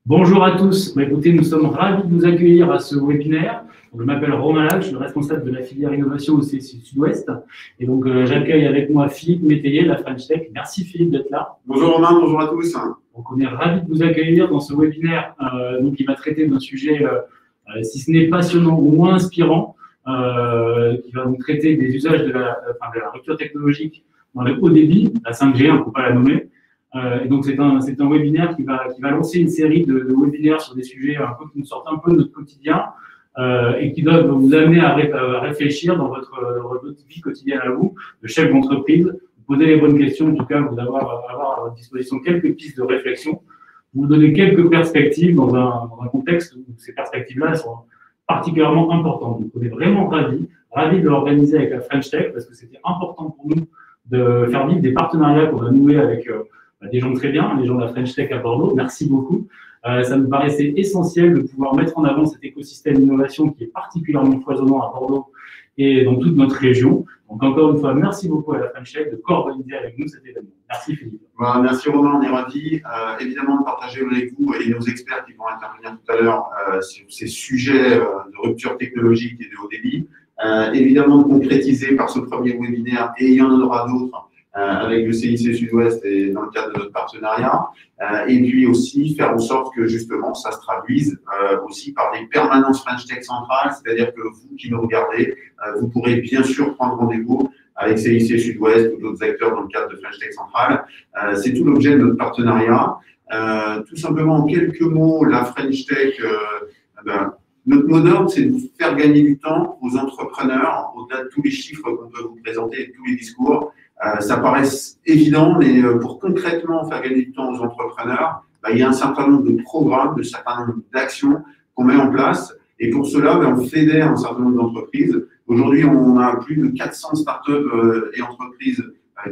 Bonjour à tous. Écoutez, nous sommes ravis de vous accueillir à ce webinaire. Je m'appelle Romain Lac, je suis le responsable de la filière innovation au CSU Sud-Ouest. Et donc, j'accueille avec moi Philippe Métayer de la French Tech. Merci Philippe d'être là. Bonjour Romain, bonjour à tous. Donc, on est ravis de vous accueillir dans ce webinaire qui va traiter d'un sujet, si ce n'est passionnant, au moins inspirant, qui va nous traiter des usages de la rupture technologique dans le haut débit, la 5G, on ne peut pas la nommer. Et donc, c'est un webinaire qui va lancer une série de webinaires sur des sujets un peu qui nous sortent un peu de notre quotidien et qui doivent vous amener à réfléchir dans votre vie quotidienne à vous, de chef d'entreprise, vous poser les bonnes questions, en tout cas, vous avoir à votre disposition quelques pistes de réflexion, vous donner quelques perspectives dans un contexte où ces perspectives-là sont particulièrement importantes. Donc, on est vraiment ravis de l'organiser avec la French Tech parce que c'était important pour nous de faire vivre des partenariats qu'on a noués avec des gens très bien, les gens de la French Tech à Bordeaux. Merci beaucoup. Ça me paraissait essentiel de pouvoir mettre en avant cet écosystème d'innovation qui est particulièrement foisonnant à Bordeaux et dans toute notre région. Donc, encore une fois, merci beaucoup à la French Tech de co-organiser avec nous cet événement. Merci Philippe. Merci Romain, on est ravis évidemment de partager avec vous et nos experts qui vont intervenir tout à l'heure sur ces sujets de rupture technologique et de haut débit. Évidemment de concrétiser par ce premier webinaire, et il y en aura d'autres avec le CIC Sud-Ouest et dans le cadre de notre partenariat, et puis aussi faire en sorte que justement ça se traduise aussi par des permanences French Tech centrales, c'est-à-dire que vous qui nous regardez, vous pourrez bien sûr prendre rendez-vous avec CIC Sud-Ouest ou d'autres acteurs dans le cadre de French Tech centrale. C'est tout l'objet de notre partenariat. Tout simplement, en quelques mots, la French Tech, notre mot d'ordre, c'est de vous faire gagner du temps aux entrepreneurs, au-delà de tous les chiffres qu'on peut vous présenter et de tous les discours. Ça paraît évident, mais pour concrètement faire gagner du temps aux entrepreneurs, il y a un certain nombre de programmes, un certain nombre d'actions qu'on met en place. Et pour cela, on fédère un certain nombre d'entreprises. Aujourd'hui, on a plus de 400 startups et entreprises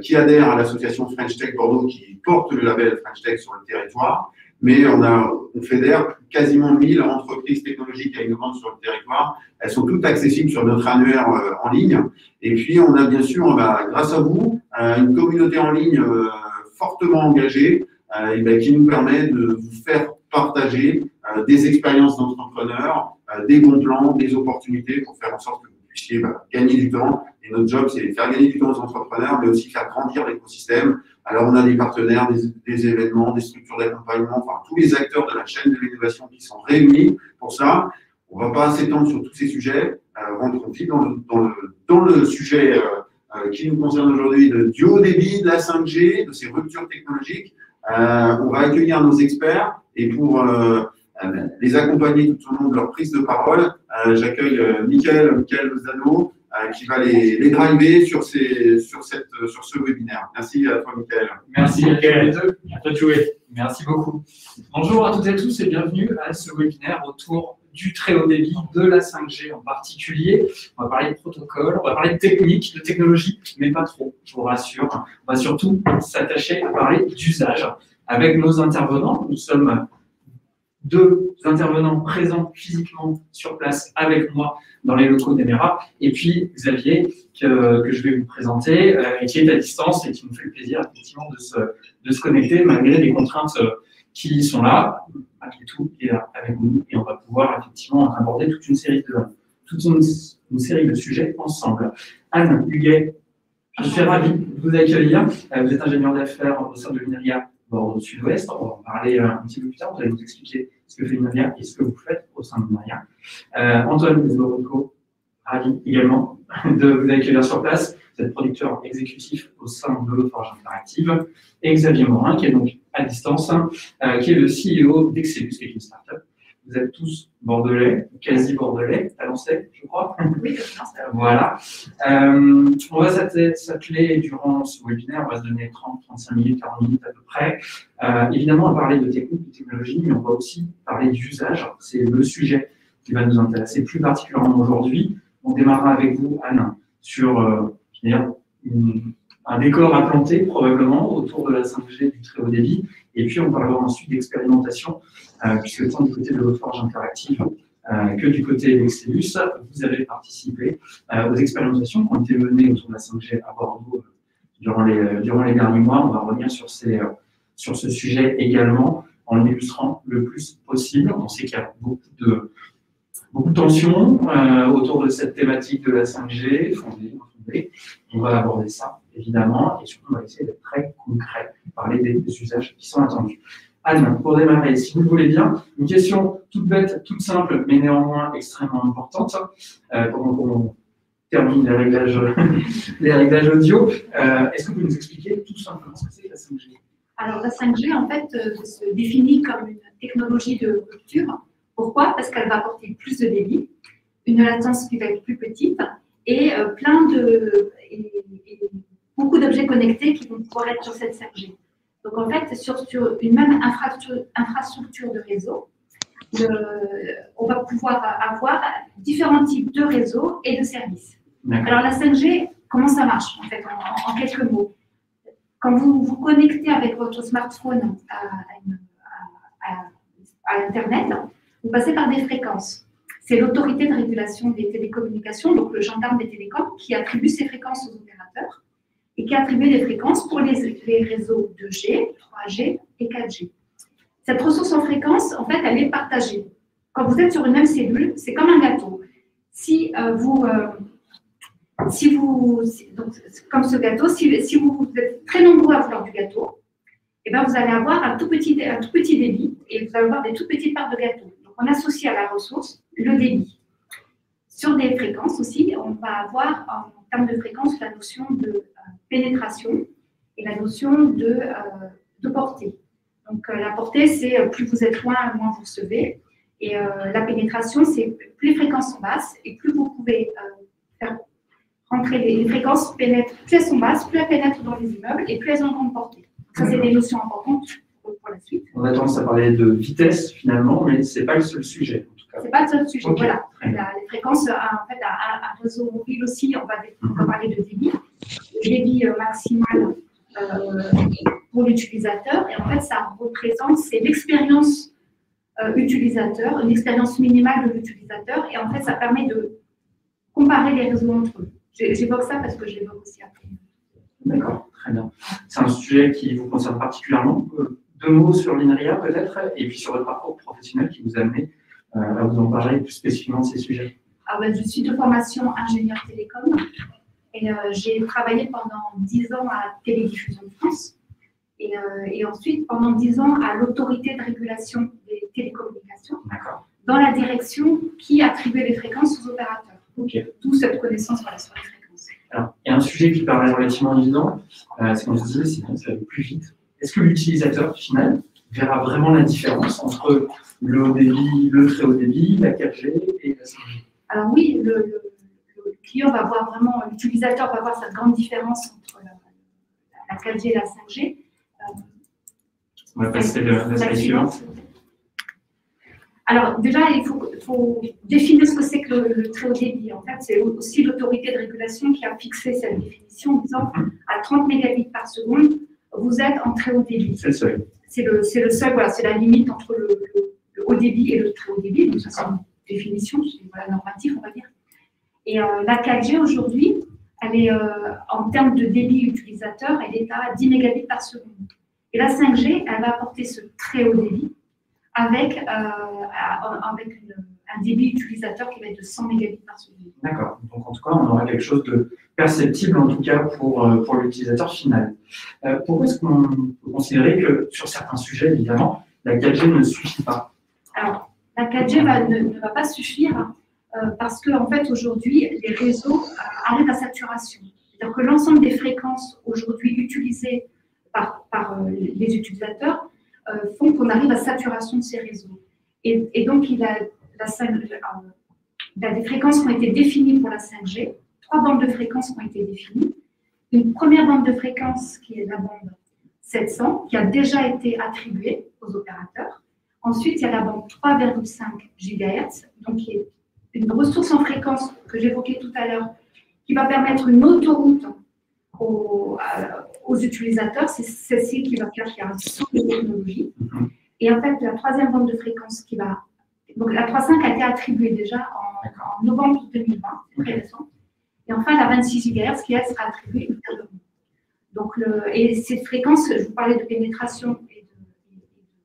qui adhèrent à l'association French Tech Bordeaux, qui porte le label French Tech sur le territoire. Mais on fédère quasiment 1000 entreprises technologiques et innovantes sur le territoire. Elles sont toutes accessibles sur notre annuaire en ligne. Et puis, on a bien sûr, grâce à vous, une communauté en ligne fortement engagée qui nous permet de vous faire partager des expériences d'entrepreneurs, des bons plans, des opportunités pour faire en sorte que vous puissiez gagner du temps. Et notre job, c'est de faire gagner du temps aux entrepreneurs, mais aussi faire grandir l'écosystème. Alors, on a des partenaires, des événements, des structures d'accompagnement, enfin, tous les acteurs de la chaîne de l'innovation qui sont réunis pour ça. On ne va pas s'étendre sur tous ces sujets. Rentrons vite dans le sujet qui nous concerne aujourd'hui, du haut débit, de la 5G, de ces ruptures technologiques. On va accueillir nos experts et pour les accompagner tout au long de leur prise de parole, j'accueille Michael Zano, qui va les driver sur ce webinaire. Merci à toi, Michael. Merci, Michael. À toi de jouer. Merci beaucoup. Bonjour à toutes et à tous et bienvenue à ce webinaire autour du très haut débit, de la 5G en particulier. On va parler de protocole, on va parler de technique, de technologie, mais pas trop, je vous rassure. On va surtout s'attacher à parler d'usage avec nos intervenants. Nous sommes deux intervenants présents physiquement sur place avec moi dans les locaux d'Emera, et puis Xavier, que je vais vous présenter, qui est à distance et qui nous fait le plaisir effectivement de se connecter malgré les contraintes qui sont là. Malgré tout, il est là avec nous et on va pouvoir effectivement aborder toute une série de sujets ensemble. Anne Huguet, je suis ravi de vous accueillir. Vous êtes ingénieur d'affaires au sein de l'INRIA Bordeaux Sud-Ouest. On va en parler un petit peu plus tard. Vous allez nous expliquer ce que fait l'INRIA et ce que vous faites au sein de l'INRIA. Antoine Mesmorico, ravi également de vous accueillir sur place. Vous êtes producteur exécutif au sein de Forge Interactive. Et Xavier Morin, qui est donc à distance, qui est le CEO d'Excelus, qui est une startup. Vous êtes tous bordelais, quasi bordelais, talençais, je crois. Oui, voilà. On va s'atteler durant ce webinaire, on va se donner 30, 35 minutes, 40 minutes à peu près. Évidemment, on va parler de technique, de technologie, mais on va aussi parler d'usage. C'est le sujet qui va nous intéresser plus particulièrement aujourd'hui. On démarrera avec vous, Anne, sur un décor à planter probablement autour de la 5G du très haut débit. Et puis, on parlera ensuite d'expérimentation, puisque tant du côté de Forge Interactive que du côté d'Excelus, vous avez participé aux expérimentations qui ont été menées autour de la 5G à Bordeaux durant les derniers mois. On va revenir sur ce sujet également. en l'illustrant le plus possible. On sait qu'il y a beaucoup de tensions autour de cette thématique de la 5G, fondée. On va aborder ça, évidemment, et surtout, on va essayer d'être très concret, parler des usages qui sont attendus. Anne, pour démarrer, si vous le voulez bien, une question toute bête, toute simple, mais néanmoins extrêmement importante, pendant qu'on termine les réglages audio. Est-ce que vous pouvez nous expliquer tout simplement ce que c'est la 5G? Alors, la 5G, en fait, se définit comme une technologie de rupture. Pourquoi? Parce qu'elle va apporter plus de débit, une latence qui va être plus petite et beaucoup d'objets connectés qui vont pouvoir être sur cette 5G. Donc, en fait, sur une même infrastructure de réseau, on va pouvoir avoir différents types de réseaux et de services. Alors, la 5G, comment ça marche, en fait, en quelques mots? Quand vous vous connectez avec votre smartphone à Internet, vous passez par des fréquences. C'est l'autorité de régulation des télécommunications, donc le gendarme des télécoms, qui attribue ces fréquences aux opérateurs et qui attribue des fréquences pour les réseaux 2G, 3G et 4G. Cette ressource en fréquence, en fait, elle est partagée. Quand vous êtes sur une même cellule, c'est comme un gâteau. Comme ce gâteau, si vous êtes très nombreux à vouloir du gâteau, eh bien, vous allez avoir un tout petit débit et vous allez avoir des toutes petites parts de gâteau. Donc, on associe à la ressource le débit. Sur des fréquences aussi, on va avoir en termes de fréquence la notion de pénétration et la notion de portée. Donc, la portée, c'est plus vous êtes loin, moins vous recevez. Et la pénétration, c'est plus les fréquences sont basses et plus vous pouvez faire rentrer les fréquences pénètrent, plus elles sont basses, plus elles pénètrent dans les immeubles et plus elles ont grande portée. Ça, c'est des notions importantes pour la suite. On a tendance à parler de vitesse finalement, mais ce n'est pas le seul sujet. Ce n'est pas le seul sujet. Okay. Voilà. Les fréquences, en fait, un réseau mobile aussi, on va parler de débit. Le débit maximal pour l'utilisateur. Et en fait, ça représente, c'est l'expérience utilisateur, une expérience minimale de l'utilisateur. Et en fait, ça permet de comparer les réseaux entre eux. J'évoque ça parce que je l'évoque aussi après. D'accord, très bien. C'est un sujet qui vous concerne particulièrement. 2 mots sur l'INRIA peut-être, et puis sur votre parcours professionnel qui vous a amené à vous en parler plus spécifiquement de ces sujets. Je suis de formation ingénieur télécom et j'ai travaillé pendant 10 ans à Télédiffusion de France et ensuite pendant 10 ans à l'autorité de régulation des télécommunications dans la direction qui attribuait les fréquences aux opérateurs. D'où cette connaissance sur les fréquences. Alors, il y a un sujet qui paraît relativement évident, c'est qu'on se disait, sinon ça va plus vite. Est-ce que l'utilisateur final verra vraiment la différence entre le haut débit, le très haut débit, la 4G et la 5G? Alors oui, le client va voir vraiment, l'utilisateur va voir cette grande différence entre la 4G et la 5G. On va passer à la slide suivante. Alors déjà, il faut définir ce que c'est que le très haut débit. En fait, c'est aussi l'autorité de régulation qui a fixé cette définition en disant à 30 mégabits par seconde, vous êtes en très haut débit. C'est le seuil. C'est le seuil, voilà, c'est la limite entre le haut débit et le très haut débit. Donc ça, c'est une définition, c'est normatif, on va dire. Et la 4G aujourd'hui, elle est en termes de débit utilisateur, elle est à 10 mégabits par seconde. Et la 5G, elle va apporter ce très haut débit avec un débit utilisateur qui va être de 100 mégabits par seconde. D'accord. Donc, en tout cas, on aura quelque chose de perceptible, en tout cas, pour l'utilisateur final. Pourquoi est-ce qu'on peut considérer que, sur certains sujets, évidemment, la 4G ne suffit pas? Alors, la 4G ne va pas suffire parce qu'en fait, aujourd'hui, les réseaux arrivent à saturation. C'est-à-dire que l'ensemble des fréquences aujourd'hui utilisées par les utilisateurs font qu'on arrive à saturation de ces réseaux. Et donc, il y a des fréquences qui ont été définies pour la 5G, 3 bandes de fréquences qui ont été définies. Une première bande de fréquences qui est la bande 700, qui a déjà été attribuée aux opérateurs. Ensuite, il y a la bande 3,5 GHz, donc qui est une ressource en fréquence que j'évoquais tout à l'heure, qui va permettre une autoroute aux utilisateurs. C'est celle-ci qui va faire qu'il y a un saut de technologie. Et en fait, la 3e bande de fréquence qui va... Donc la 3.5 a été attribuée déjà en novembre 2020, c'est très récent. Et enfin, la 26 GHz qui, elle, sera attribuée ultérieurement. Donc, et cette fréquence, je vous parlais de pénétration et de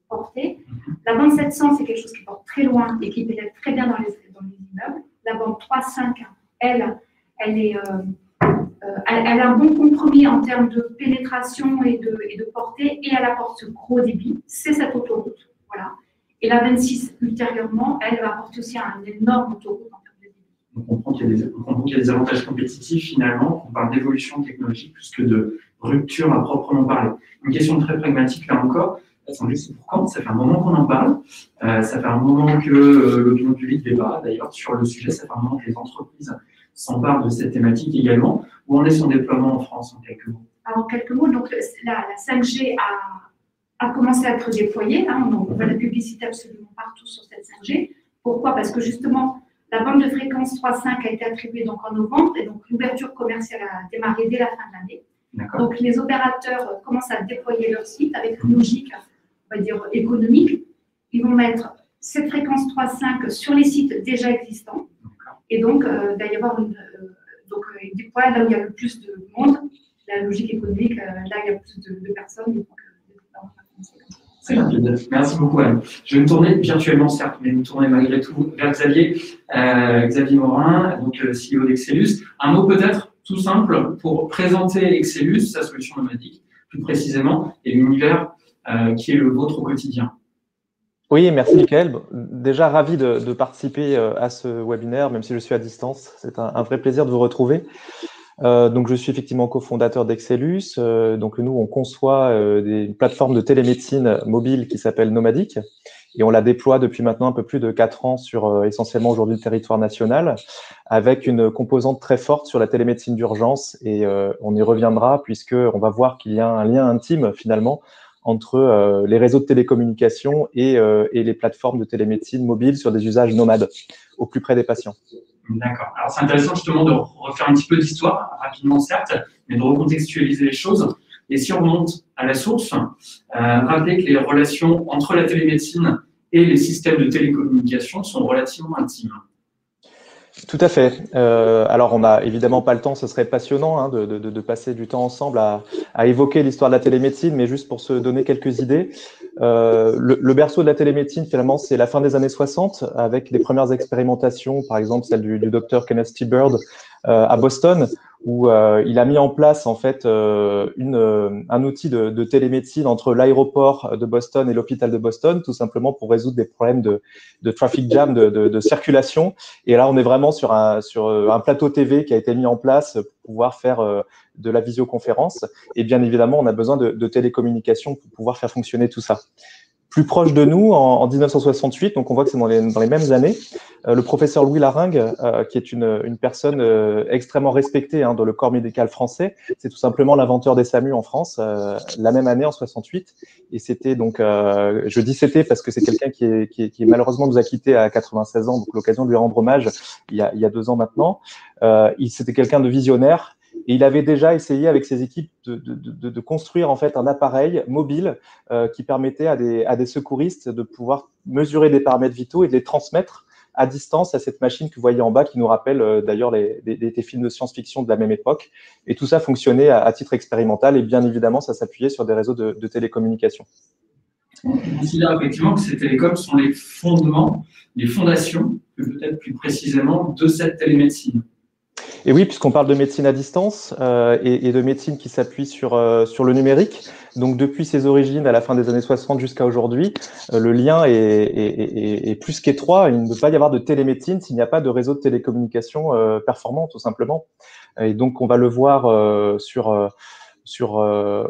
portée, La bande 700, c'est quelque chose qui porte très loin et qui pénètre très bien dans les immeubles. La bande 3.5, elle a un bon compromis en termes de pénétration et de portée, et elle apporte ce gros débit. C'est cette autoroute. Voilà. Et la 26, ultérieurement, elle va apporter aussi un énorme autoroute en termes de débit. On comprend qu'il y a des avantages compétitifs finalement, qu'on parle d'évolution technologique plus que de rupture à proprement parler. Une question très pragmatique là encore. Attendez, c'est pour quand? Ça fait un moment qu'on en parle. Ça fait un moment que l'opinion publique débat d'ailleurs sur le sujet. Ça fait un moment que les entreprises s'emparent de cette thématique également. Où en est son déploiement en France en quelques mots? Alors, en quelques mots, donc, la 5G a commencé à être déployée. Hein, on voit la publicité absolument partout sur cette 5G. Pourquoi? Parce que justement, la bande de fréquence 3.5 a été attribuée donc en novembre et donc l'ouverture commerciale a démarré dès la fin de l'année. Donc les opérateurs commencent à déployer leur site avec une logique, on va dire, économique. Ils vont mettre cette fréquence 3.5 sur les sites déjà existants. Et donc, il va y avoir ils déploient là où il y a le plus de monde. La logique économique, là il y a plus de personnes. Donc, c'est rapide. Merci beaucoup, Anne. Je vais me tourner virtuellement, certes, mais me tourner malgré tout vers Xavier. Xavier Morin, donc CEO d'Excellus. Un mot peut-être tout simple pour présenter Excelus, sa solution nomadique, plus précisément, et l'univers qui est le vôtre au quotidien. Oui, merci Mickaël. Déjà ravi de participer à ce webinaire, même si je suis à distance. C'est un vrai plaisir de vous retrouver. Donc, je suis effectivement cofondateur d'Excellus. Donc, nous, on conçoit des plateformes de télémédecine mobile qui s'appellent Nomadic. Et on la déploie depuis maintenant un peu plus de 4 ans sur essentiellement aujourd'hui le territoire national, avec une composante très forte sur la télémédecine d'urgence. Et on y reviendra puisqu'on va voir qu'il y a un lien intime finalement entre les réseaux de télécommunications et les plateformes de télémédecine mobile sur des usages nomades, au plus près des patients. D'accord. Alors, c'est intéressant justement de refaire un petit peu d'histoire, rapidement certes, mais de recontextualiser les choses. Et si on remonte à la source, rappelez que les relations entre la télémédecine et les systèmes de télécommunication sont relativement intimes. Tout à fait. Alors, on n'a évidemment pas le temps, ce serait passionnant hein, de passer du temps ensemble à évoquer l'histoire de la télémédecine, mais juste pour se donner quelques idées. Le berceau de la télémédecine, finalement, c'est la fin des années 60, avec les premières expérimentations, par exemple celle du docteur Kenneth T. Bird à Boston, où il a mis en place en fait un outil de télémédecine entre l'aéroport de Boston et l'hôpital de Boston, tout simplement pour résoudre des problèmes de traffic jam, de circulation. Et là, on est vraiment sur un plateau TV qui a été mis en place pour pouvoir faire de la visioconférence. Et bien évidemment, on a besoin de télécommunications pour pouvoir faire fonctionner tout ça. Plus proche de nous, en 1968, donc on voit que c'est dans les mêmes années, le professeur Louis Laringue, qui est une personne extrêmement respectée hein, dans le corps médical français, c'est tout simplement l'inventeur des SAMU en France, la même année, en 68. Et c'était donc, je dis c'était parce que c'est quelqu'un qui malheureusement nous a quittés à 96 ans, donc l'occasion de lui rendre hommage il y a 2 ans maintenant. C'était quelqu'un de visionnaire. Et il avait déjà essayé avec ses équipes de construire en fait un appareil mobile qui permettait à des secouristes de pouvoir mesurer des paramètres vitaux et de les transmettre à distance à cette machine que vous voyez en bas qui nous rappelle d'ailleurs des films de science-fiction de la même époque. Et tout ça fonctionnait à titre expérimental et bien évidemment ça s'appuyait sur des réseaux de télécommunications. On considère effectivement que ces télécoms sont les fondements, les fondations, peut-être plus précisément, de cette télémédecine. Et oui, puisqu'on parle de médecine à distance et de médecine qui s'appuie sur le numérique, donc depuis ses origines à la fin des années 60 jusqu'à aujourd'hui, le lien est plus qu'étroit. Il ne peut pas y avoir de télémédecine s'il n'y a pas de réseau de télécommunications performant, tout simplement. Et donc, on va le voir sur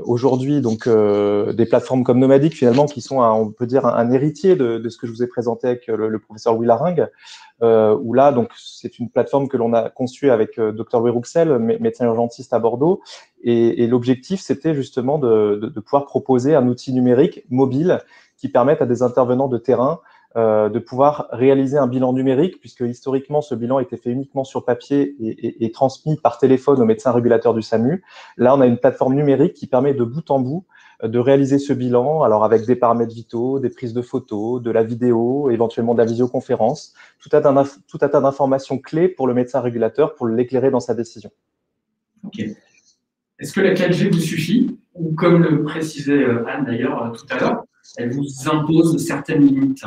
aujourd'hui donc des plateformes comme Nomadic finalement qui sont on peut dire un héritier de ce que je vous ai présenté avec le professeur Louis Laringue, où là donc c'est une plateforme que l'on a conçue avec Dr Louis Rouxel, médecin urgentiste à Bordeaux, et l'objectif c'était justement de pouvoir proposer un outil numérique mobile qui permette à des intervenants de terrain de pouvoir réaliser un bilan numérique, puisque historiquement, ce bilan était fait uniquement sur papier et transmis par téléphone au médecin régulateur du SAMU. Là, on a une plateforme numérique qui permet de bout en bout de réaliser ce bilan, alors avec des paramètres vitaux, des prises de photos, de la vidéo, éventuellement de la visioconférence, tout un tas d'informations clés pour le médecin régulateur pour l'éclairer dans sa décision. Ok. Est-ce que la 4G vous suffit, ou comme le précisait Anne d'ailleurs tout à l'heure, elle vous impose certaines limites?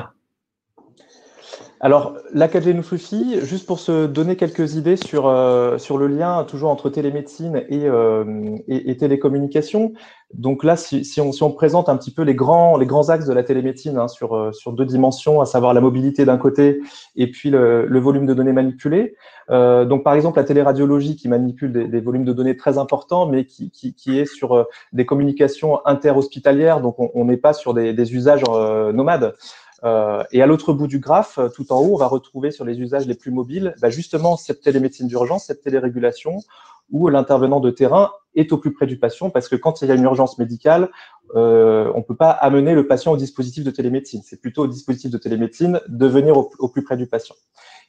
Alors, la 4G nous suffit. Juste pour se donner quelques idées sur le lien toujours entre télémédecine et télécommunication. Donc là, si on présente un petit peu les grands axes de la télémédecine sur 2 dimensions, à savoir la mobilité d'un côté et puis le volume de données manipulées. Donc par exemple, la téléradiologie qui manipule des volumes de données très importants, mais qui est sur des communications interhospitalières. Donc on n'est pas sur des usages nomades. Et à l'autre bout du graphe, tout en haut, on va retrouver sur les usages les plus mobiles, justement cette télémédecine d'urgence, cette télérégulation, où l'intervenant de terrain est au plus près du patient, parce que quand il y a une urgence médicale, on ne peut pas amener le patient au dispositif de télémédecine. C'est plutôt au dispositif de télémédecine de venir au plus près du patient.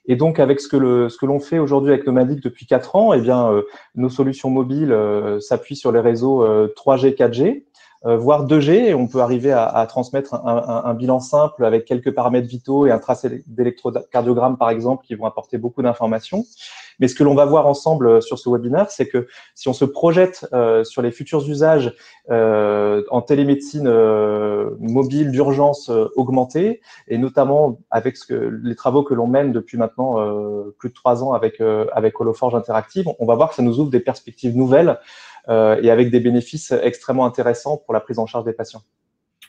Et donc, avec ce que l'on fait aujourd'hui avec Nomadic depuis 4 ans, eh bien, nos solutions mobiles s'appuient sur les réseaux 3G, 4G, voire 2G, et on peut arriver à transmettre un bilan simple avec quelques paramètres vitaux et un tracé d'électrocardiogramme, par exemple, qui vont apporter beaucoup d'informations. Mais ce que l'on va voir ensemble sur ce webinaire, c'est que si on se projette sur les futurs usages en télémédecine mobile d'urgence augmentée, et notamment avec les travaux que l'on mène depuis maintenant plus de 3 ans avec Holoforge Interactive, on va voir que ça nous ouvre des perspectives nouvelles et avec des bénéfices extrêmement intéressants pour la prise en charge des patients.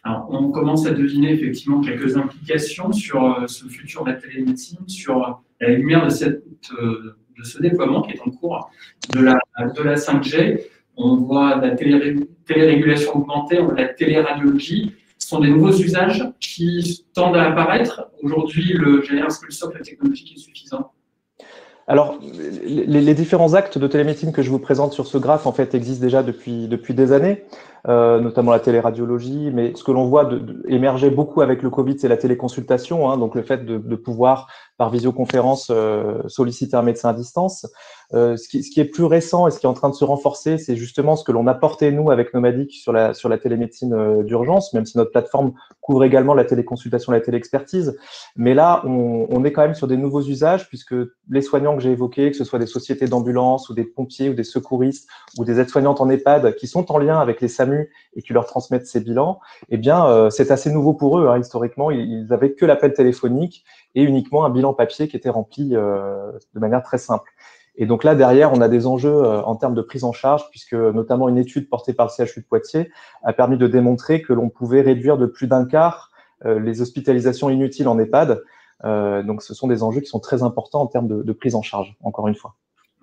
Alors, on commence à deviner effectivement quelques implications sur ce futur de la télémédecine, sur la lumière de ce déploiement qui est en cours de la 5G. On voit la télérégulation augmentée, on voit la téléradiologie. Ce sont des nouveaux usages qui tendent à apparaître. Aujourd'hui, est-ce que le socle technologique est suffisant? Alors, les différents actes de télémédecine que je vous présente sur ce graphe, en fait, existent déjà depuis des années, notamment la téléradiologie, mais ce que l'on voit émerger beaucoup avec le Covid, c'est la téléconsultation, donc le fait de pouvoir, par visioconférence, solliciter un médecin à distance. Ce qui est plus récent et ce qui est en train de se renforcer, c'est justement ce que l'on a porté, nous, avec Nomadic, sur la télémédecine d'urgence, même si notre plateforme couvre également la téléconsultation, la téléexpertise. Mais là, on est quand même sur des nouveaux usages, puisque les soignants que j'ai évoqués, que ce soit des sociétés d'ambulance ou des pompiers ou des secouristes ou des aides-soignantes en EHPAD qui sont en lien avec les SAMU et qui leur transmettent ces bilans, eh bien, c'est assez nouveau pour eux. Historiquement, ils n'avaient que l'appel téléphonique et uniquement un bilan papier qui était rempli de manière très simple. Et donc là, derrière, on a des enjeux en termes de prise en charge, puisque notamment une étude portée par le CHU de Poitiers a permis de démontrer que l'on pouvait réduire de plus d'un quart les hospitalisations inutiles en EHPAD. Donc, ce sont des enjeux qui sont très importants en termes de prise en charge, encore une fois.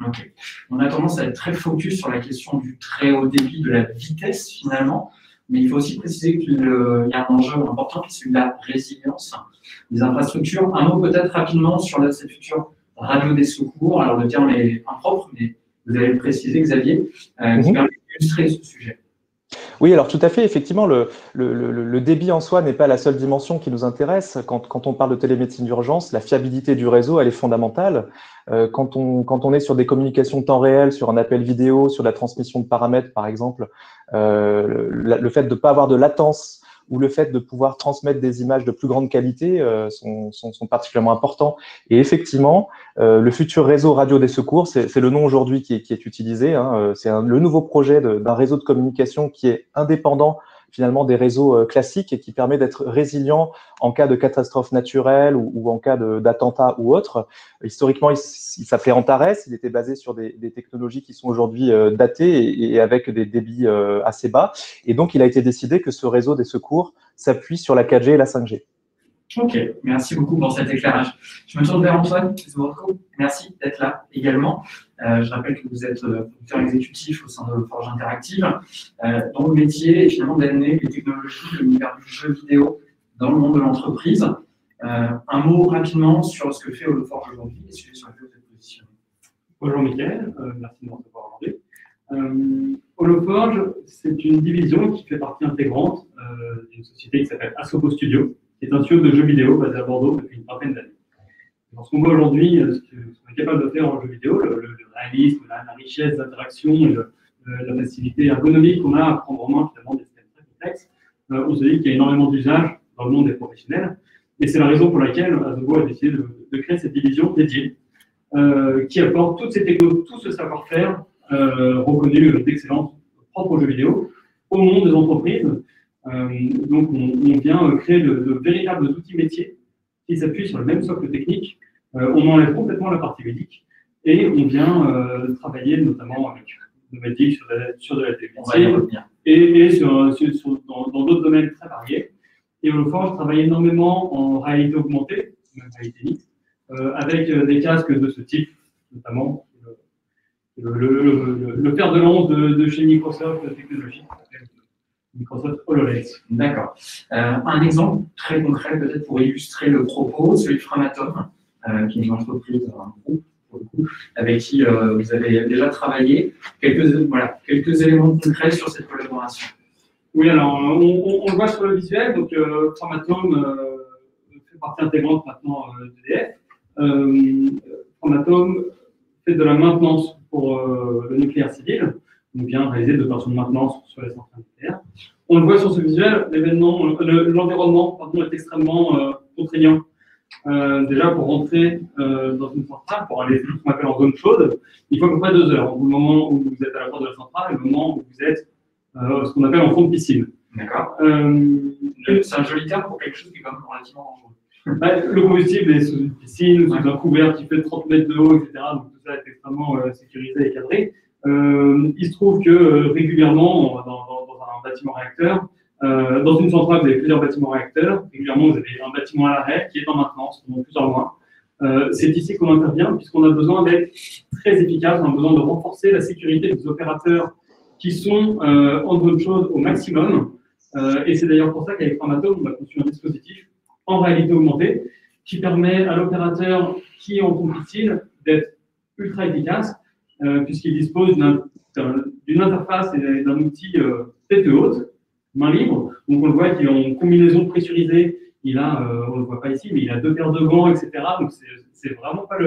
Okay. On a tendance à être très focus sur la question du très haut débit, de la vitesse finalement, mais il faut aussi préciser qu'il y a un enjeu important qui est celui de la résilience des infrastructures. Un mot peut-être rapidement sur cette future radio des secours. Alors le terme est impropre, mais vous allez le préciser, Xavier, qui permet d'illustrer ce sujet. Oui, alors tout à fait. Effectivement, le débit en soi n'est pas la seule dimension qui nous intéresse. Quand on parle de télémédecine d'urgence, la fiabilité du réseau, elle est fondamentale. Quand on est sur des communications temps réel, sur un appel vidéo, sur la transmission de paramètres, par exemple, le fait de ne pas avoir de latence ou le fait de pouvoir transmettre des images de plus grande qualité sont particulièrement importants. Et effectivement, le futur réseau radio des secours, c'est le nom aujourd'hui qui est utilisé. C'est le nouveau projet d'un réseau de communication qui est indépendant finalement des réseaux classiques et qui permet d'être résilient en cas de catastrophe naturelle ou en cas d'attentat ou autre. Historiquement, il s'appelait Antares, il était basé sur des technologies qui sont aujourd'hui datées et avec des débits assez bas. Et donc, il a été décidé que ce réseau des secours s'appuie sur la 4G et la 5G. Ok, merci beaucoup pour cet éclairage. Je me tourne vers Antoine Zuorko. Merci d'être là également. Je rappelle que vous êtes producteur exécutif au sein de Holoforge Interactive, dont le métier est finalement d'amener les technologies de l'univers du jeu vidéo dans le monde de l'entreprise. Un mot rapidement sur ce que fait Holoforge aujourd'hui et celui sur lequel vous êtes positionné. Bonjour Mickaël, merci de m'avoir demandé. Holoforge, c'est une division qui fait partie intégrante d'une société qui s'appelle Asobo Studio, qui est un studio de jeux vidéo basé à Bordeaux depuis une vingtaine d'années. Ce qu'on voit aujourd'hui, ce qu'on est capable de faire en jeu vidéo, le réalisme, la richesse d'interaction, la facilité ergonomique qu'on a à prendre en main finalement des systèmes très complexes, on se dit qu'il y a énormément d'usages dans le monde des professionnels. Et c'est la raison pour laquelle Asobo a décidé de créer cette division dédiée qui apporte toutes ces technos, tout ce savoir-faire reconnu d'excellence propre aux jeux vidéo au monde des entreprises Donc, on vient créer de véritables outils métiers qui s'appuient sur le même socle technique. On enlève complètement la partie ludique et on vient travailler notamment avec Nomadix sur de la télémédecine et dans d'autres domaines très variés. Et Holoforge travaille énormément en réalité augmentée, même réalité mixte, avec des casques de ce type, notamment le fer de lance de chez Microsoft Technologies, Microsoft HoloLens. D'accord. Un exemple très concret peut-être pour illustrer le propos, celui de Framatome, qui est une entreprise, un groupe, pour le coup, avec qui vous avez déjà travaillé. Quelques éléments concrets sur cette collaboration. Oui, alors on le voit sur le visuel, donc Framatome fait partie intégrante maintenant d'EDF. Framatome fait de la maintenance pour le nucléaire civil, donc vient réaliser de l'opération de maintenance sur les centrales nucléaires. On le voit sur ce visuel, l'environnement est extrêmement contraignant. Déjà, pour rentrer dans une centrale, pour aller ce qu'on appelle en zone chaude, il faut à peu près 2 heures. Le moment où vous êtes à la porte de la centrale et le moment où vous êtes ce qu'on appelle en fond de piscine. D'accord. C'est un joli terme pour quelque chose qui est quand même relativement dangereux. Le combustible est sous une piscine, sous un couvert qui fait 30 mètres de haut, etc. Donc tout ça est extrêmement sécurisé et cadré. Il se trouve que régulièrement, dans un bâtiment réacteur, dans une centrale, vous avez plusieurs bâtiments réacteurs. Régulièrement, vous avez un bâtiment à l'arrêt qui est en maintenance pendant plusieurs mois. C'est ici qu'on intervient, puisqu'on a besoin d'être très efficace, on a besoin de renforcer la sécurité des opérateurs qui sont en zone chaude au maximum. Et c'est d'ailleurs pour ça qu'avec Framatome, on a conçu un dispositif en réalité augmentée qui permet à l'opérateur qui est en zone piscine d'être ultra efficace, puisqu'il dispose d'une interface et d'un outil tête haute, main libre. Donc on le voit qu'il est en combinaison pressurisée. Il a, on ne le voit pas ici, mais il a 2 paires de gants, etc. Donc c'est vraiment pas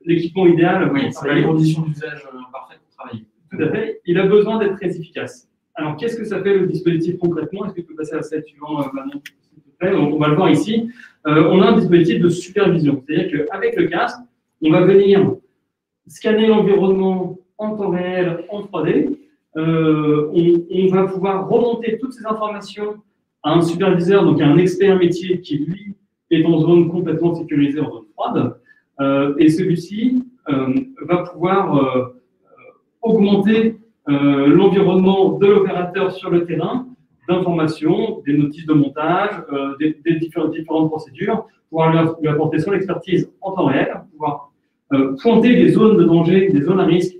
l'équipement idéal. Oui, c'est pas les conditions d'usage parfaites pour travailler. Tout à fait. Il a besoin d'être très efficace. Alors qu'est-ce que ça fait le dispositif concrètement? Est-ce que tu peux passer à la slide suivante, Manon, s'il te plaît? On va le voir ici. On a un dispositif de supervision. C'est-à-dire qu'avec le casque, on va venir scanner l'environnement en temps réel, en 3D. On va pouvoir remonter toutes ces informations à un superviseur, donc à un expert métier qui, lui, est en zone complètement sécurisée, en zone froide. Et celui-ci va pouvoir augmenter l'environnement de l'opérateur sur le terrain d'informations, des notices de montage, des différentes procédures, pouvoir lui apporter son expertise en temps réel, pouvoir pointer des zones de danger, des zones à risque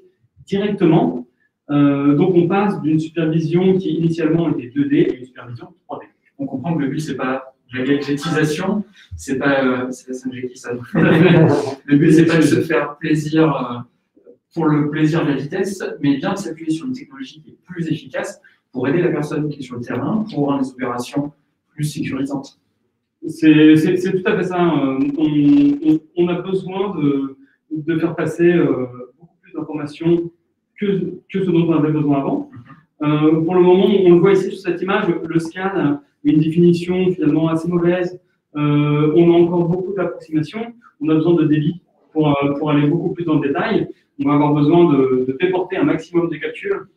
directement. Donc on passe d'une supervision qui initialement était 2D à une supervision 3D. On comprend que le but, c'est pas la gadgetisation, c'est pas la 5G qui ça. Le but, c'est pas de se faire plaisir pour le plaisir de la vitesse, mais bien de s'appuyer sur une technologie qui est plus efficace pour aider la personne qui est sur le terrain pour rendre les opérations plus sécurisantes. C'est tout à fait ça. On a besoin de faire passer beaucoup plus d'informations que ce dont on avait besoin avant. Pour le moment, on le voit ici sur cette image, le scan, une définition finalement assez mauvaise. On a encore beaucoup d'approximations. On a besoin de débit pour aller beaucoup plus dans le détail. On va avoir besoin de déporter un maximum de calculs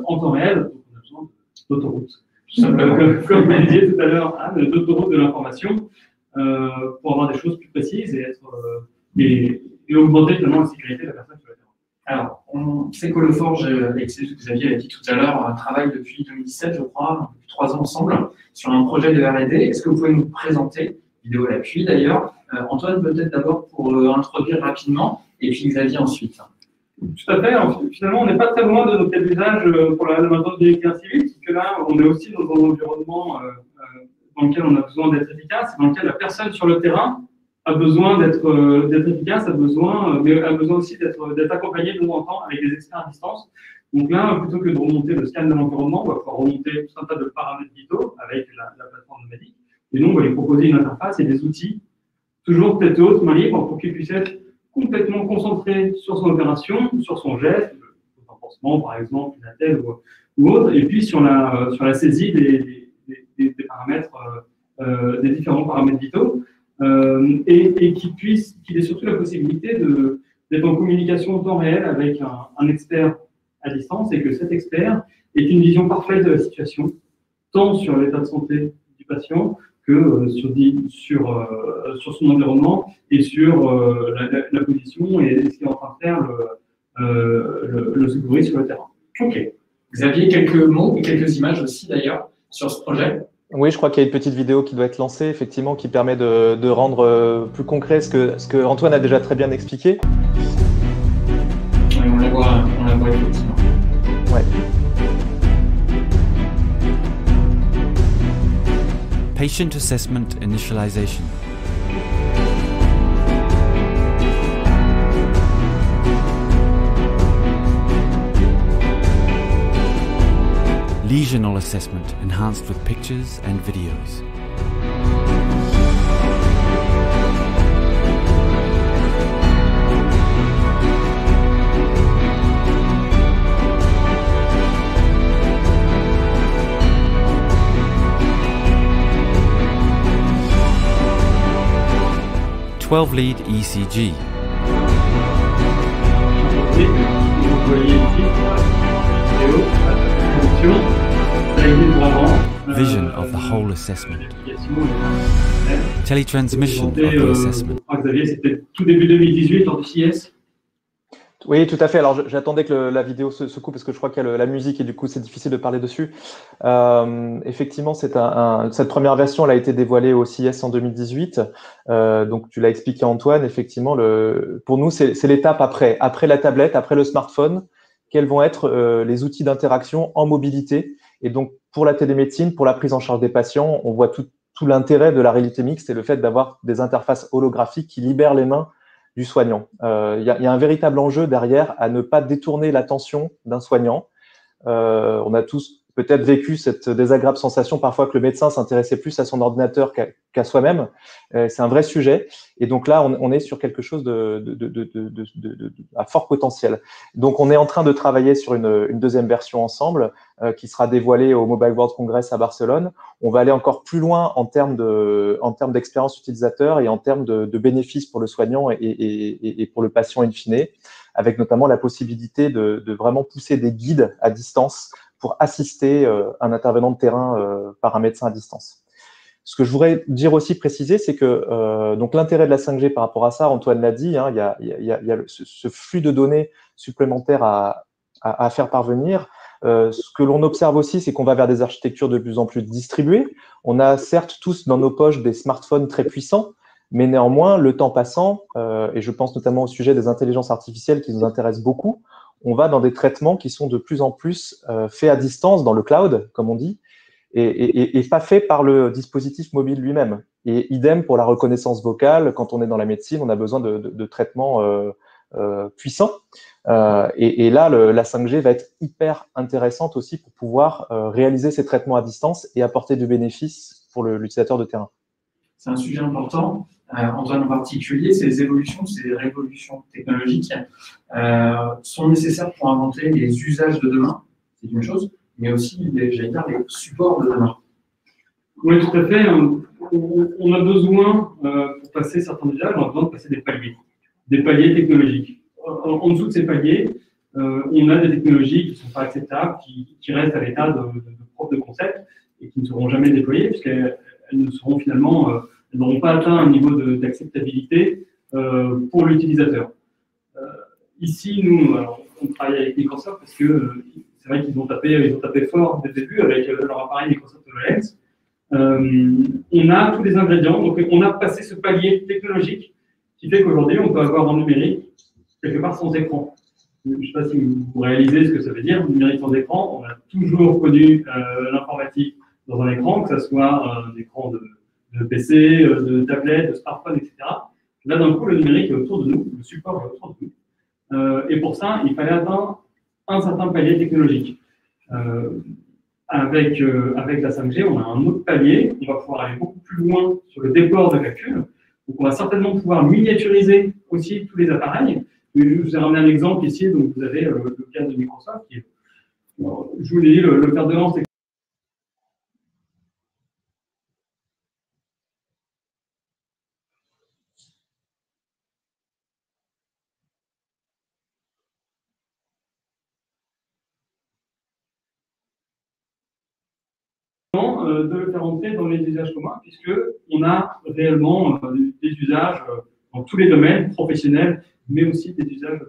en temps réel. Donc on a besoin d'autoroutes. Comme vous disiez tout à l'heure, d'autoroutes de l'information pour avoir des choses plus précises et augmenter finalement la sécurité de la personne sur le terrain. Alors, on sait qu'Holoforge, avec ce que Xavier a dit tout à l'heure, travaille depuis 2017, je crois, depuis 3 ans ensemble, sur un projet de R&D. Est-ce que vous pouvez nous présenter, vidéo à l'appui d'ailleurs, Antoine peut-être d'abord pour introduire rapidement, et puis Xavier ensuite. Tout à fait. Alors, finalement, on n'est pas très loin de nos cas d'usage pour la maintenance du nucléaire civil, puisque là, on est aussi dans un environnement dans lequel on a besoin d'être efficace, dans lequel la personne sur le terrain a besoin d'être efficace, mais a besoin aussi d'être accompagné de temps en temps avec des experts à distance. Donc là, plutôt que de remonter le scan de l'environnement, on va pouvoir remonter tout un tas de paramètres vitaux avec la plateforme Nomadix. Et donc, on va lui proposer une interface et des outils, toujours tête haute, main libre, pour qu'il puisse être complètement concentré sur son opération, sur son geste, le renforcement par exemple, une attelle ou autre, et puis sur la saisie des paramètres, des différents paramètres vitaux, et qu'il ait surtout la possibilité d'être en communication en temps réel avec un expert à distance, et que cet expert ait une vision parfaite de la situation, tant sur l'état de santé du patient que sur son environnement et sur la position et ce qu'il est en train de faire le secouriste sur le terrain. Ok. Xavier, quelques mots et quelques images aussi d'ailleurs sur ce projet. Oui, je crois qu'il y a une petite vidéo qui doit être lancée, effectivement, qui permet de rendre plus concret ce que Antoine a déjà très bien expliqué. Oui, on la voit effectivement. Ouais. Patient Assessment Initialization. Lesional assessment enhanced with pictures and videos. Lead ECG. Vision of the whole assessment. Teletransmission of the assessment. Xavier, c'était tout début 2018 lors du CIS. Oui, tout à fait. Alors, j'attendais que la vidéo se coupe parce que je crois qu'il y a la musique et du coup, c'est difficile de parler dessus. Effectivement, cette première version, elle a été dévoilée au CIS en 2018. Donc, tu l'as expliqué, Antoine. Effectivement, pour nous, c'est l'étape après la tablette, après le smartphone. Quels vont être les outils d'interaction en mobilité? Et donc, pour la télémédecine, pour la prise en charge des patients, on voit tout l'intérêt de la réalité mixte et le fait d'avoir des interfaces holographiques qui libèrent les mains du soignant. Il y a un véritable enjeu derrière à ne pas détourner l'attention d'un soignant. On a tous peut-être vécu cette désagréable sensation parfois que le médecin s'intéressait plus à son ordinateur qu'à soi-même. C'est un vrai sujet. Et donc là, on est sur quelque chose à fort potentiel. Donc, on est en train de travailler sur une deuxième version ensemble qui sera dévoilée au Mobile World Congress à Barcelone. On va aller encore plus loin en termes d'expérience utilisateur et en termes de bénéfices pour le soignant et pour le patient in fine, avec notamment la possibilité de vraiment pousser des guides à distance pour assister un intervenant de terrain par un médecin à distance. Ce que je voudrais dire aussi, préciser, c'est que donc l'intérêt de la 5G par rapport à ça, Antoine l'a dit, hein, il y a ce flux de données supplémentaires à faire parvenir. Ce que l'on observe aussi, c'est qu'on va vers des architectures de plus en plus distribuées. On a certes tous dans nos poches des smartphones très puissants, mais néanmoins, le temps passant, et je pense notamment au sujet des intelligences artificielles qui nous intéressent beaucoup, on va dans des traitements qui sont de plus en plus faits à distance, dans le cloud, comme on dit, et pas faits par le dispositif mobile lui-même. Et idem pour la reconnaissance vocale, quand on est dans la médecine, on a besoin de traitements puissants. Et là, la 5G va être hyper intéressante aussi pour pouvoir réaliser ces traitements à distance et apporter du bénéfice pour l'utilisateur de terrain. C'est un sujet important. Antoine en particulier, ces évolutions, ces révolutions technologiques sont nécessaires pour inventer les usages de demain, c'est une chose, mais aussi, j'allais dire, les supports de demain. Oui, tout à fait. On a besoin, pour passer certains usages, on a besoin de passer des paliers technologiques. En dessous de ces paliers, on a des technologies qui ne sont pas acceptables, qui restent à l'état de preuve de concept et qui ne seront jamais déployées, puisqu'elles ne seront finalement, elles n'auront pas atteint un niveau d'acceptabilité pour l'utilisateur. Ici, nous, on travaille avec Microsoft parce que c'est vrai qu'ils ont tapé fort dès le début avec leur appareil Microsoft HoloLens. On a tous les ingrédients, donc on a passé ce palier technologique qui fait qu'aujourd'hui, on peut avoir un numérique quelque part sans écran. Je ne sais pas si vous réalisez ce que ça veut dire, numérique sans écran. On a toujours connu l'informatique dans un écran, que ce soit un écran de PC, de tablette, de smartphone, etc. Là, d'un coup, le numérique est autour de nous, le support est autour de nous. Et pour ça, il fallait atteindre un certain palier technologique. Avec la 5G, on a un autre palier. On va pouvoir aller beaucoup plus loin sur le déploiement de calcul. Donc, on va certainement pouvoir miniaturiser aussi tous les appareils. Je vous ai ramené un exemple ici. Donc, vous avez le cas de Microsoft. Je vous l'ai dit, le fer de lance. de le faire entrer dans les usages communs, puisqu'on a réellement des usages dans tous les domaines professionnels, mais aussi des usages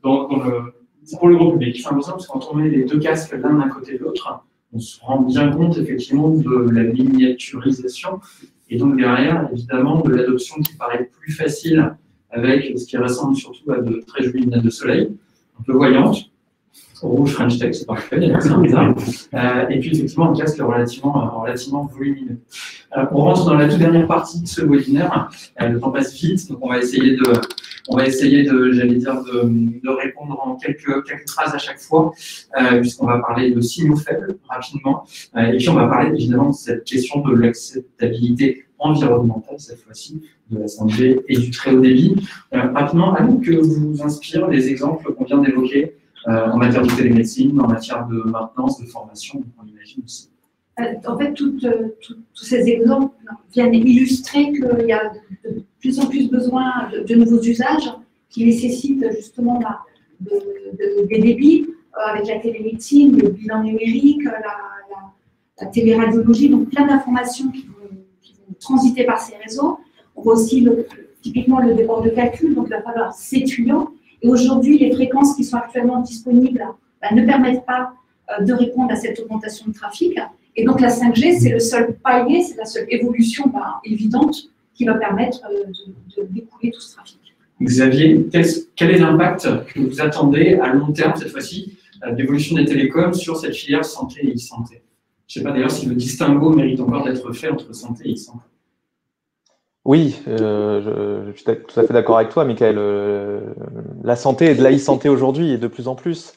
pour le grand public. C'est important parce que quand on met les deux casques l'un à côté de l'autre, on se rend bien compte effectivement de la miniaturisation et donc derrière, évidemment, de l'adoption qui paraît plus facile avec ce qui ressemble surtout à de très jolies lunettes de soleil, un peu voyantes. Rouge French Tech, c'est parfait, c'est bizarre. Et puis effectivement, un casque relativement volumineux. On rentre dans la toute dernière partie de ce webinaire. Le temps passe vite, donc on va essayer de répondre en quelques phrases à chaque fois, puisqu'on va parler de signaux faibles rapidement. Et puis on va parler évidemment de cette question de l'acceptabilité environnementale, cette fois-ci, de la 5G et du très haut débit. Rapidement, à nous que vous inspirent les exemples qu'on vient d'évoquer en matière de télémédecine, en matière de maintenance, de formation, on imagine aussi. En fait, tous ces exemples viennent illustrer qu'il y a de plus en plus besoin de nouveaux usages qui nécessitent justement des débits avec la télémédecine, le bilan numérique, la téléradiologie, donc plein d'informations qui vont transiter par ces réseaux. On voit aussi typiquement le déport de calcul, donc il va falloir s'étudiant. Et aujourd'hui, les fréquences qui sont actuellement disponibles ne permettent pas de répondre à cette augmentation de trafic. Et donc la 5G, c'est le seul palier, c'est la seule évolution évidente qui va permettre de découler tout ce trafic. Xavier, quel est l'impact que vous attendez à long terme, cette fois-ci, d'évolution des télécoms sur cette filière santé et e-santé? Je ne sais pas d'ailleurs si le distinguo mérite encore d'être fait entre santé et e-santé. Oui, je suis tout à fait d'accord avec toi, Michael. La santé et de la e-santé aujourd'hui et de plus en plus.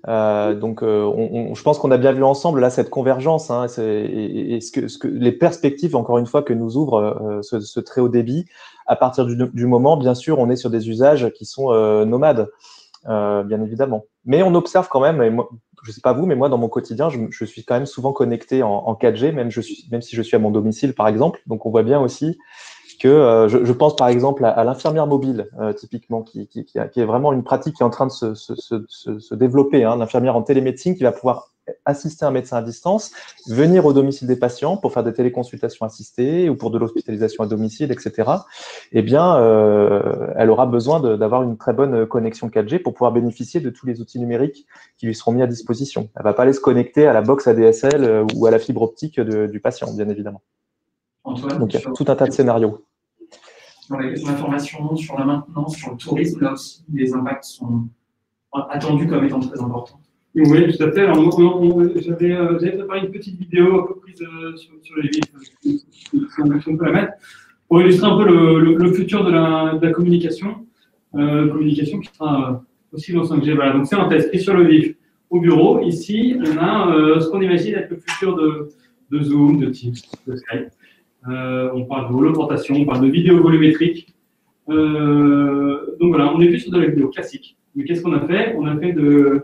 Je pense qu'on a bien vu ensemble là cette convergence et les perspectives, encore une fois, que nous ouvre ce très haut débit. À partir du moment, bien sûr, on est sur des usages qui sont nomades, bien évidemment. Mais on observe quand même, et moi, je ne sais pas vous, mais moi, dans mon quotidien, je suis quand même souvent connecté en 4G, même si je suis à mon domicile, par exemple. Donc, on voit bien aussi que je pense par exemple à l'infirmière mobile, typiquement, qui est vraiment une pratique qui est en train de se développer, l'infirmière en télémédecine qui va pouvoir assister un médecin à distance, venir au domicile des patients pour faire des téléconsultations assistées ou pour de l'hospitalisation à domicile, etc. Eh bien, elle aura besoin d'avoir une très bonne connexion 4G pour pouvoir bénéficier de tous les outils numériques qui lui seront mis à disposition. Elle ne va pas aller se connecter à la box ADSL ou à la fibre optique du patient, bien évidemment. Antoine, donc il y a tout un tas de scénarios. Sur la question de la formation, sur la maintenance, sur le tourisme, là aussi, les impacts sont attendus comme étant très importants. Oui, tout à fait. Alors, j'avais préparé une petite vidéo un peu prise sur les villes, si on peut la mettre, pour illustrer un peu le futur de la communication, communication qui sera aussi dans 5G. Voilà, donc c'est un test pris sur le vif au bureau. Ici, on a ce qu'on imagine être le futur de Zoom, de Teams, de Skype. On parle de holoportation, on parle de vidéo volumétrique. Donc voilà, on est plus sur de la vidéo classique. Mais qu'est-ce qu'on a fait? On a fait de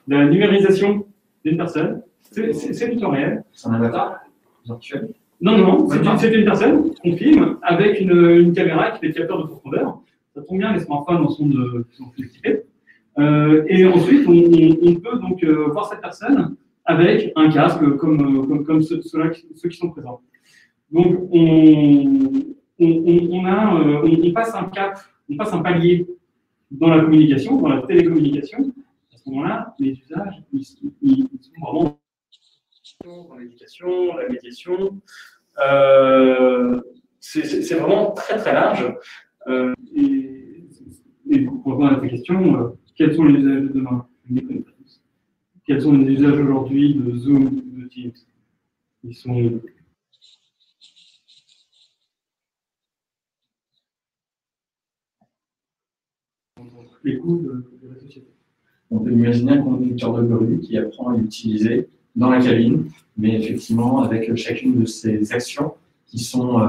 la numérisation d'une personne. C'est du temps réel. C'est un avatar virtuel? Non, c'est une personne qu'on filme avec une caméra qui fait des capteurs de profondeur. Ça tombe bien, les smartphones en sont équipés. Et ensuite, on peut donc voir cette personne avec un casque comme ceux qui sont présents. Donc, on passe un cap, on passe un palier dans la communication, dans la télécommunication. À ce moment-là, les usages, ils sont vraiment dans l'éducation, la médiation. C'est vraiment très très large. Et pour répondre à ta question, quels sont les usages de demain? Je ne les connais pas tous. Quels sont les usages aujourd'hui de Zoom, de Teams? Ils sont les coûts de la société. On peut imaginer un conducteur de grue qui apprend à l'utiliser dans la cabine, mais effectivement avec chacune de ces actions qui sont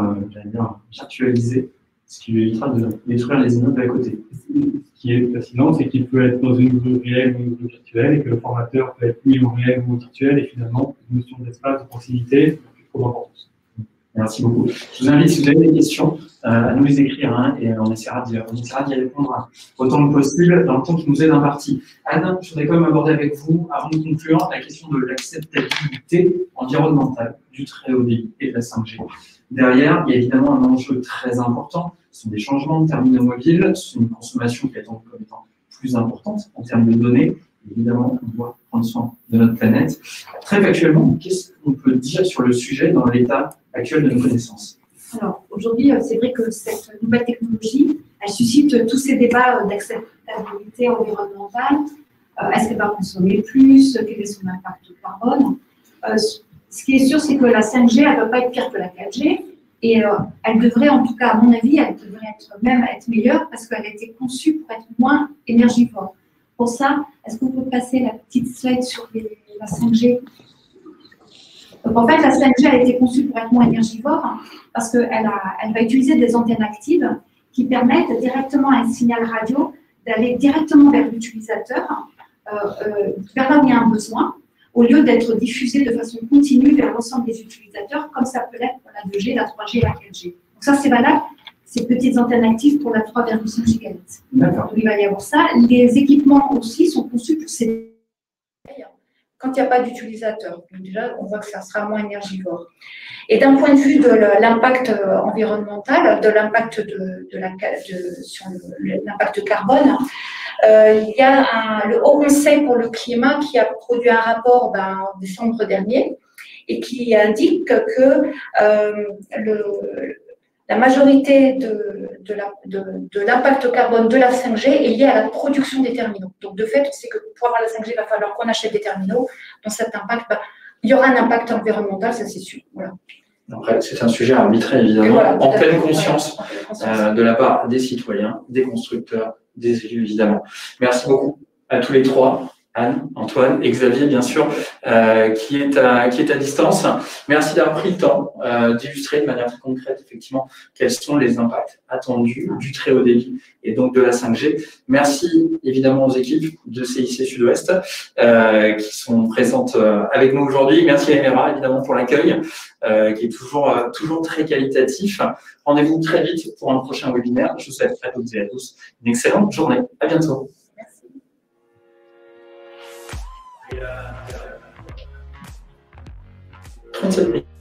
virtualisées, ce qui lui évitera de détruire les immeubles à côté. Ce qui est fascinant, c'est qu'il peut être dans une grue réelle ou une grue virtuelle et que le formateur peut être mis au réel ou au virtuel et finalement, une notion d'espace, de proximité, c'est trop important. Merci beaucoup. Je vous invite, si vous avez des questions, à nous les écrire hein, et on essaiera d'y répondre autant que possible dans le temps qui nous est imparti. Anne, je voudrais quand même aborder avec vous, avant de conclure, la question de l'acceptabilité environnementale du très haut débit et de la 5G. Derrière, il y a évidemment un enjeu très important. Ce sont des changements de terminaux mobiles, c'est une consommation qui est comme étant plus importante en termes de données. Évidemment, on doit prendre soin de notre planète. Très factuellement, qu'est-ce qu'on peut dire sur le sujet dans l'état actuel de nos connaissances? Alors, aujourd'hui, c'est vrai que cette nouvelle technologie, elle suscite tous ces débats d'acceptabilité environnementale. Est-ce qu'elle va consommer plus? Quel est son impact carbone? Ce qui est sûr, c'est que la 5G, elle ne va pas être pire que la 4G. Et elle devrait, en tout cas, à mon avis, elle devrait même être meilleure parce qu'elle a été conçue pour être moins énergivore. Pour ça, est-ce qu'on peut passer la petite slide sur la 5G? Donc, en fait, la 5G a été conçue pour être moins énergivore hein, parce qu'elle va utiliser des antennes actives qui permettent directement à un signal radio d'aller directement vers l'utilisateur, vers là où il y a un besoin, au lieu d'être diffusé de façon continue vers l'ensemble des utilisateurs, comme ça peut l'être pour la 2G, la 3G et la 4G. Donc ça, c'est valable, ces petites antennes actives pour la 3,5 gigabits. Donc il va y avoir ça. Les équipements aussi sont conçus pour ces quand il n'y a pas d'utilisateur. Donc déjà, on voit que ça sera moins énergivore. Et d'un point de vue de l'impact environnemental, de l'impact sur l'impact carbone, il y a le Haut Conseil pour le climat qui a produit un rapport en décembre dernier et qui indique que la majorité de l'impact carbone de la 5G est liée à la production des terminaux. Donc, de fait, c'est que pour avoir la 5G, il va falloir qu'on achète des terminaux. Dans cet impact, il y aura un impact environnemental, ça c'est sûr. Voilà. Après, c'est un sujet à arbitrer, évidemment, voilà, en pleine conscience de la part des citoyens, des constructeurs, des élus, évidemment. Merci beaucoup à tous les trois. Anne, Antoine et Xavier, bien sûr, qui est à distance. Merci d'avoir pris le temps d'illustrer de manière très concrète, effectivement, quels sont les impacts attendus du très haut débit et donc de la 5G. Merci évidemment aux équipes de CIC Sud-Ouest qui sont présentes avec nous aujourd'hui. Merci à Emera, évidemment, pour l'accueil, qui est toujours très qualitatif. Rendez-vous très vite pour un prochain webinaire. Je vous souhaite à toutes et à tous une excellente journée. À bientôt. 37 minutes.